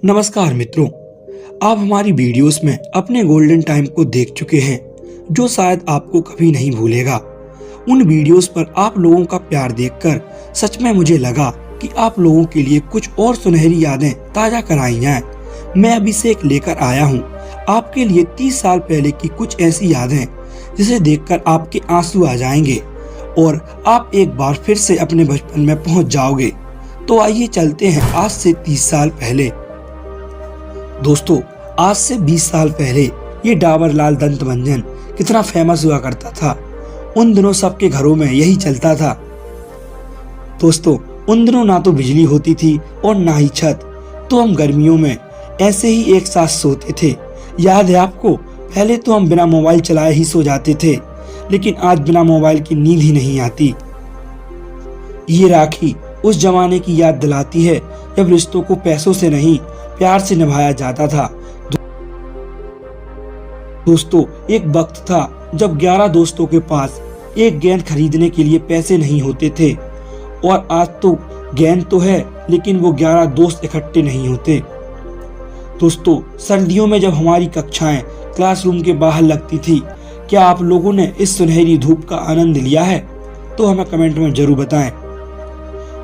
नमस्कार मित्रों, आप हमारी वीडियोस में अपने गोल्डन टाइम को देख चुके हैं जो शायद आपको कभी नहीं भूलेगा। उन वीडियोस पर आप लोगों का प्यार देखकर सच में मुझे लगा कि आप लोगों के लिए कुछ और सुनहरी यादें ताज़ा कराई जाएं। मैं अभी से एक लेकर आया हूं आपके लिए 30 साल पहले की कुछ ऐसी यादें जिसे देखकर आपके आंसू आ जाएंगे और आप एक बार फिर से अपने बचपन में पहुंच जाओगे। तो आइए चलते हैं आज से 30 साल पहले। दोस्तों, आज से 20 साल पहले ये डाबर लाल दंत मंजन कितना फेमस हुआ करता था। उन दिनों सबके घरों में यही चलता था। दोस्तों, उन दिनों ना तो बिजली होती थी और ना ही छत, तो हम गर्मियों में ऐसे ही एक साथ सोते थे। याद है आपको? पहले तो हम बिना मोबाइल चलाए ही सो जाते थे, लेकिन आज बिना मोबाइल की नींद ही नहीं आती। ये राखी उस जमाने की याद दिलाती है जब रिश्तों को पैसों से नहीं प्यार से निभाया जाता था। दोस्तों, एक वक्त था जब 11 दोस्तों के पास एक गेंद खरीदने के लिए पैसे नहीं होते थे, और आज तो गेंद तो है लेकिन वो 11 दोस्त इकट्ठे नहीं होते। दोस्तों, सर्दियों में जब हमारी कक्षाएं क्लासरूम के बाहर लगती थी, क्या आप लोगों ने इस सुनहरी धूप का आनंद लिया है? तो हमें कमेंट में जरूर बताएं।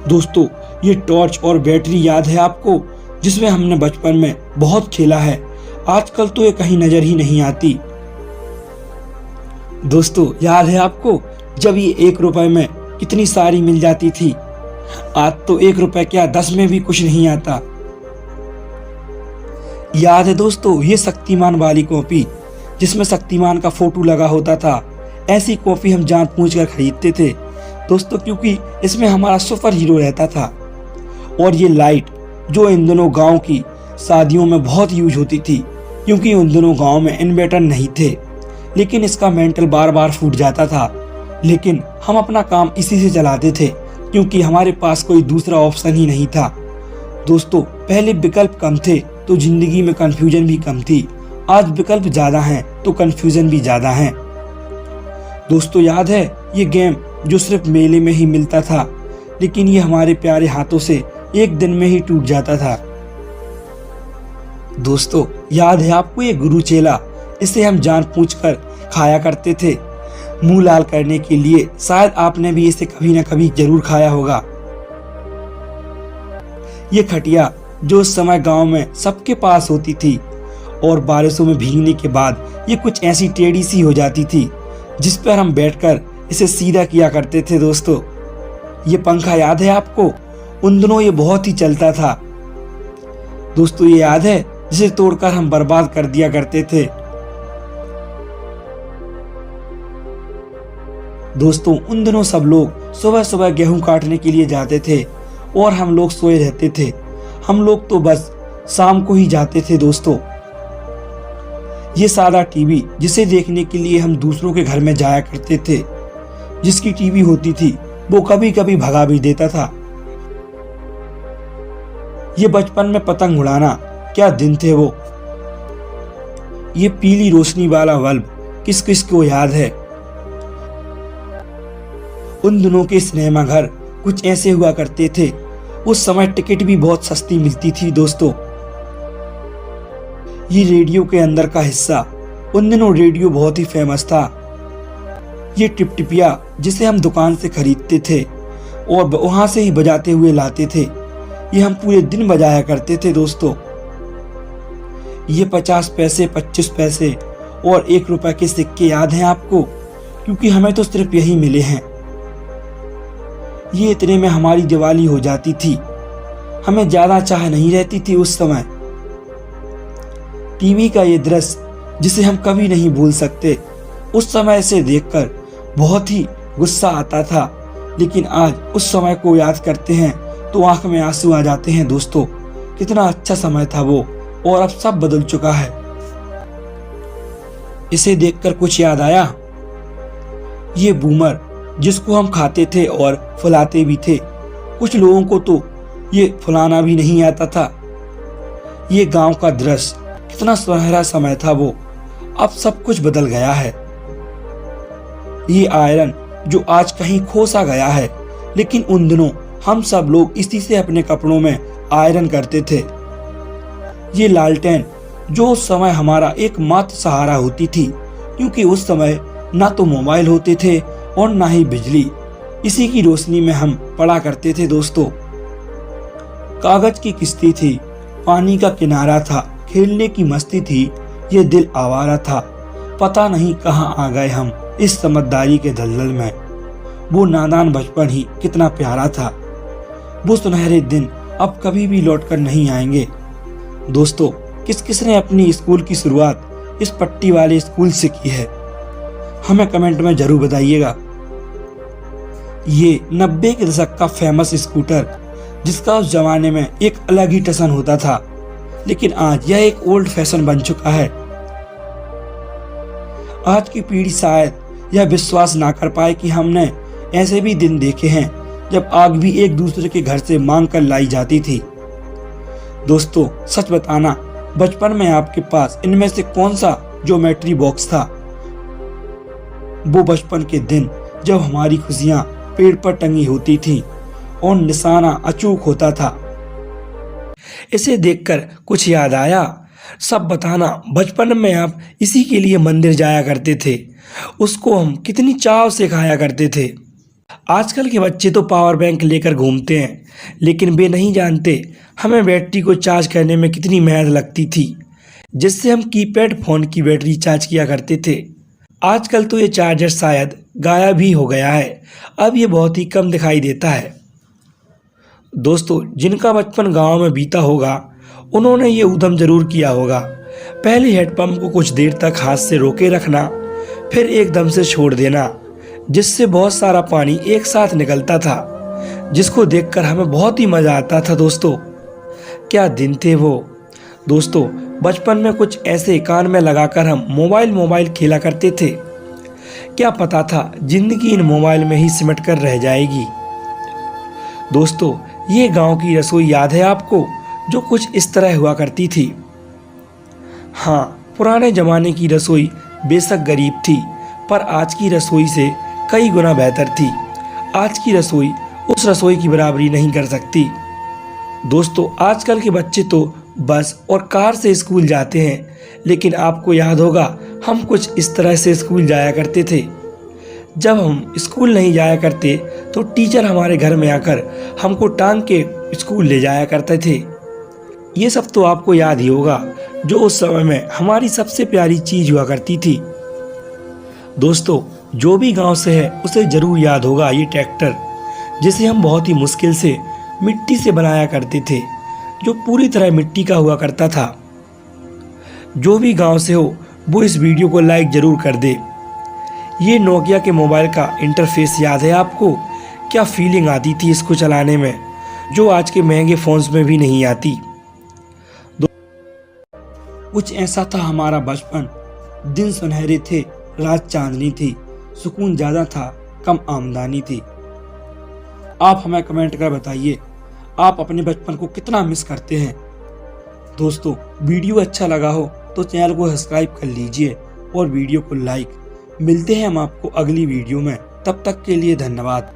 दोस्तों, ये टॉर्च और बैटरी याद है आपको, जिसमें हमने बचपन में बहुत खेला है। आजकल तो ये कहीं नजर ही नहीं आती। दोस्तों, याद है आपको जब ये 1 रुपए में कितनी सारी मिल जाती थी? आज तो 1 रुपए क्या 10 में भी कुछ नहीं आता। याद है दोस्तों ये शक्तिमान वाली कॉपी, जिसमें शक्तिमान का फोटो लगा होता था? ऐसी कॉपी हम जानबूझकर खरीदते थे दोस्तों, क्योंकि इसमें हमारा सुपर हीरो रहता था। और ये लाइट जो इन दिनों गांव की शादियों में बहुत यूज होती थी, क्योंकि उन दिनों गांव में इन्वर्टर नहीं थे, लेकिन इसका मेंटल बार बार फूट जाता था। लेकिन हम अपना काम इसी से चलाते थे, क्योंकि हमारे पास कोई दूसरा ऑप्शन ही नहीं था। दोस्तों, पहले विकल्प कम थे तो जिंदगी में कंफ्यूजन भी कम थी। आज विकल्प ज्यादा हैं तो कंफ्यूजन भी ज्यादा है। दोस्तों, याद है ये गेम जो सिर्फ मेले में ही मिलता था, लेकिन ये हमारे प्यारे हाथों से एक दिन में ही टूट जाता था। दोस्तों, याद है आपको ये गुरु चेला? इसे हम जानबूझकर खाया करते थे मुंह लाल करने के लिए। शायद आपने भी इसे कभी ना कभी जरूर खाया होगा। ये खटिया जो उस समय गांव में सबके पास होती थी, और बारिशों में भीगने के बाद ये कुछ ऐसी टेढ़ी सी हो जाती थी, जिस पर हम बैठकर इसे सीधा किया करते थे। दोस्तों, ये पंखा याद है आपको? उन दिनों ये बहुत ही चलता था। दोस्तों, ये याद है जिसे तोड़कर हम बर्बाद कर दिया करते थे। दोस्तों, उन दिनों सब लोग सुबह सुबह गेहूं काटने के लिए जाते थे और हम लोग सोए रहते थे। हम लोग तो बस शाम को ही जाते थे। दोस्तों, ये सादा टीवी जिसे देखने के लिए हम दूसरों के घर में जाया करते थे, जिसकी टीवी होती थी वो कभी कभी भगा भी देता था। ये बचपन में पतंग उड़ाना, क्या दिन थे वो। ये पीली रोशनी वाला बल्ब किस किस को याद है? उन दिनों के सिनेमा घर कुछ ऐसे हुआ करते थे। उस समय टिकट भी बहुत सस्ती मिलती थी। दोस्तों, ये रेडियो के अंदर का हिस्सा, उन दिनों रेडियो बहुत ही फेमस था। ये टिपटिपिया जिसे हम दुकान से खरीदते थे और वहां से ही बजाते हुए लाते थे, ये हम पूरे दिन बजाया करते थे। दोस्तों, ये 50 पैसे, 25 पैसे और 1 रुपए के सिक्के याद हैं आपको? क्योंकि हमें तो सिर्फ यही मिले हैं। ये इतने में हमारी दिवाली हो जाती थी। हमें ज्यादा चाह नहीं रहती थी उस समय। टीवी का ये दृश्य जिसे हम कभी नहीं भूल सकते। उस समय इसे देखकर बहुत ही गुस्सा आता था, लेकिन आज उस समय को याद करते हैं तो आंख में आंसू आ जाते हैं। दोस्तों, कितना अच्छा समय था वो, और अब सब बदल चुका है। इसे देखकर कुछ याद आया? ये बूमर जिसको हम खाते थे और फुलाते भी थे। कुछ लोगों को तो ये फुलाना भी नहीं आता था। ये गांव का दृश्य, कितना सुनहरा समय था वो। अब सब कुछ बदल गया है। ये आयरन जो आज कहीं खो सा गया है, लेकिन उन दिनों हम सब लोग इसी से अपने कपड़ों में आयरन करते थे। ये लालटेन जो उस समय हमारा एकमात्र सहारा होती थी, क्योंकि उस समय ना तो मोबाइल होते थे और ना ही बिजली। इसी की रोशनी में हम पढ़ा करते थे दोस्तों। कागज की किश्ती थी, पानी का किनारा था, खेलने की मस्ती थी, ये दिल आवारा था। पता नहीं कहाँ आ गए हम इस समझदारी के दलदल में। वो नादान बचपन ही कितना प्यारा था। वो सुनहरे दिन अब कभी भी लौट कर नहीं आएंगे। दोस्तों, किस किस ने अपनी स्कूल की शुरुआत इस पट्टी वाले स्कूल से की है, हमें कमेंट में जरूर बताइएगा। ये 90 के दशक का फेमस स्कूटर, जिसका उस जमाने में एक अलग ही टसन होता था, लेकिन आज यह एक ओल्ड फैशन बन चुका है। आज की पीढ़ी शायद यह विश्वास ना कर पाए कि हमने ऐसे भी दिन देखे हैं जब आग भी एक दूसरे के घर से मांग कर लाई जाती थी। दोस्तों, सच बताना, बचपन में आपके पास इनमें से कौन सा ज्योमेट्री बॉक्स था? वो बचपन के दिन जब हमारी खुशियां पेड़ पर टंगी होती थी और निशाना अचूक होता था। इसे देखकर कुछ याद आया? सब बताना। बचपन में आप इसी के लिए मंदिर जाया करते थे, उसको हम कितनी चाव से खाया करते थे। आजकल के बच्चे तो पावर बैंक लेकर घूमते हैं, लेकिन वे नहीं जानते हमें बैटरी को चार्ज करने में कितनी मेहनत लगती थी, जिससे हम कीपैड फोन की बैटरी चार्ज किया करते थे। आजकल तो ये चार्जर शायद गायब ही हो गया है, अब ये बहुत ही कम दिखाई देता है। दोस्तों, जिनका बचपन गांव में बीता होगा उन्होंने ये उद्यम जरूर किया होगा। पहले हेडपंप को कुछ देर तक हाथ से रोके रखना, फिर एकदम से छोड़ देना, जिससे बहुत सारा पानी एक साथ निकलता था, जिसको देखकर हमें बहुत ही मजा आता था। दोस्तों, क्या दिन थे वो। दोस्तों, बचपन में कुछ ऐसे कान में लगाकर हम मोबाइल खेला करते थे। क्या पता था जिंदगी इन मोबाइल में ही सिमट कर रह जाएगी। दोस्तों, ये गांव की रसोई याद है आपको, जो कुछ इस तरह हुआ करती थी? हाँ, पुराने जमाने की रसोई बेशक गरीब थी, पर आज की रसोई से कई गुना बेहतर थी। आज की रसोई उस रसोई की बराबरी नहीं कर सकती। दोस्तों, आजकल के बच्चे तो बस और कार से स्कूल जाते हैं, लेकिन आपको याद होगा हम कुछ इस तरह से स्कूल जाया करते थे। जब हम स्कूल नहीं जाया करते तो टीचर हमारे घर में आकर हमको टांग के स्कूल ले जाया करते थे। ये सब तो आपको याद ही होगा, जो उस समय में हमारी सबसे प्यारी चीज हुआ करती थी। दोस्तों, जो भी गांव से है उसे जरूर याद होगा ये ट्रैक्टर, जिसे हम बहुत ही मुश्किल से मिट्टी से बनाया करते थे, जो पूरी तरह मिट्टी का हुआ करता था। जो भी गांव से हो वो इस वीडियो को लाइक जरूर कर दे। ये नोकिया के मोबाइल का इंटरफेस याद है आपको? क्या फीलिंग आती थी इसको चलाने में, जो आज के महंगे फोन्स में भी नहीं आती। कुछ ऐसा था हमारा बचपन। दिन सुनहरे थे, रात चांदनी थी, सुकून ज़्यादा था, कम आमदनी थी। आप हमें कमेंट कर बताइए, आप अपने बचपन को कितना मिस करते हैं। दोस्तों, वीडियो अच्छा लगा हो तो चैनल को सब्सक्राइब कर लीजिए और वीडियो को लाइक। मिलते हैं हम आपको अगली वीडियो में, तब तक के लिए धन्यवाद।